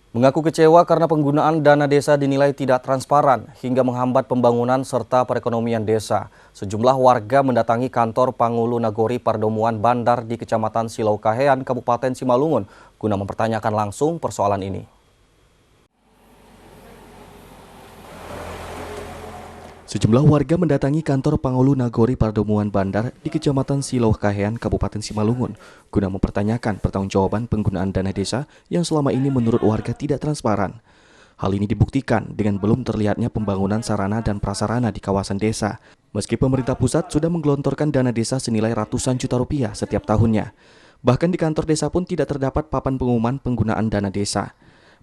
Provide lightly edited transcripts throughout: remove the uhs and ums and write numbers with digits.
Mengaku kecewa karena penggunaan dana desa dinilai tidak transparan hingga menghambat pembangunan serta perekonomian desa. Sejumlah warga mendatangi kantor Pangulu Nagori Pardomuan Bandar di Kecamatan Silau Kahean, Kabupaten Simalungun, guna mempertanyakan langsung persoalan ini. Sejumlah warga mendatangi kantor Pangulu Nagori Pardomuan Bandar di Kecamatan Silau Kahean, Kabupaten Simalungun, guna mempertanyakan pertanggungjawaban penggunaan dana desa yang selama ini menurut warga tidak transparan. Hal ini dibuktikan dengan belum terlihatnya pembangunan sarana dan prasarana di kawasan desa, meski pemerintah pusat sudah menggelontorkan dana desa senilai ratusan juta rupiah setiap tahunnya. Bahkan di kantor desa pun tidak terdapat papan pengumuman penggunaan dana desa.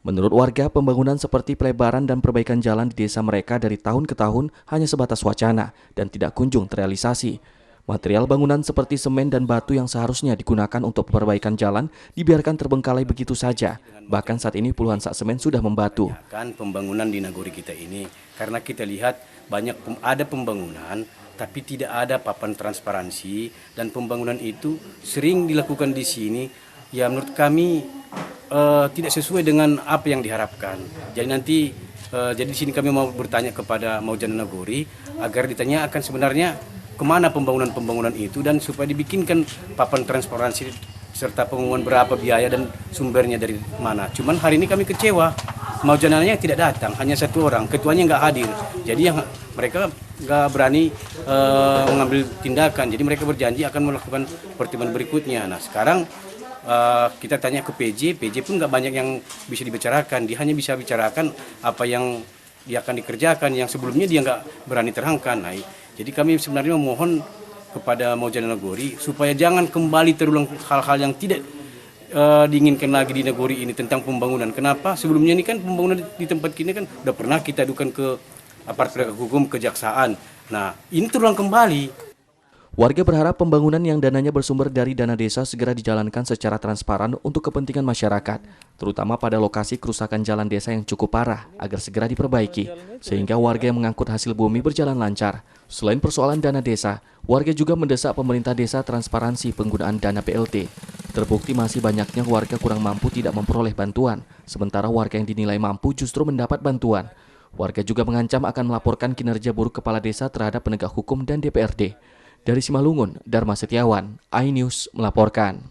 Menurut warga, pembangunan seperti pelebaran dan perbaikan jalan di desa mereka dari tahun ke tahun hanya sebatas wacana dan tidak kunjung terrealisasi. Material bangunan seperti semen dan batu yang seharusnya digunakan untuk perbaikan jalan dibiarkan terbengkalai begitu saja. Bahkan saat ini puluhan sak semen sudah membatu. Pembangunan di Nagori kita ini, karena kita lihat ada pembangunan, tapi tidak ada papan transparansi, dan pembangunan itu sering dilakukan di sini. Ya menurut kami tidak sesuai dengan apa yang diharapkan. Jadi di sini kami mau bertanya kepada Maujana Nagori agar ditanyakan sebenarnya kemana pembangunan itu dan supaya dibikinkan papan transparansi serta pengumuman berapa biaya dan sumbernya dari mana. Cuman hari ini kami kecewa, Maujananya tidak datang, hanya satu orang, ketuanya nggak hadir. Jadi mereka nggak berani mengambil tindakan. Jadi mereka berjanji akan melakukan pertemuan berikutnya. Nah sekarang kita tanya ke PJ pun nggak banyak yang bisa dibicarakan. Dia hanya bisa bicarakan apa yang dia akan dikerjakan, yang sebelumnya dia nggak berani terangkan. Nah, jadi kami sebenarnya memohon kepada Maujana Nagori supaya jangan kembali terulang hal-hal yang tidak diinginkan lagi di Nagori ini tentang pembangunan. Kenapa? Sebelumnya ini kan pembangunan di tempat ini kan udah pernah kita adukan ke aparat penegak hukum, kejaksaan. Nah, ini terulang kembali. Warga berharap pembangunan yang dananya bersumber dari dana desa segera dijalankan secara transparan untuk kepentingan masyarakat, terutama pada lokasi kerusakan jalan desa yang cukup parah agar segera diperbaiki, sehingga warga yang mengangkut hasil bumi berjalan lancar. Selain persoalan dana desa, warga juga mendesak pemerintah desa transparansi penggunaan dana BLT. Terbukti masih banyaknya warga kurang mampu tidak memperoleh bantuan, sementara warga yang dinilai mampu justru mendapat bantuan. Warga juga mengancam akan melaporkan kinerja buruk kepala desa terhadap penegak hukum dan DPRD. Dari Simalungun, Dharma Setiawan, iNews melaporkan.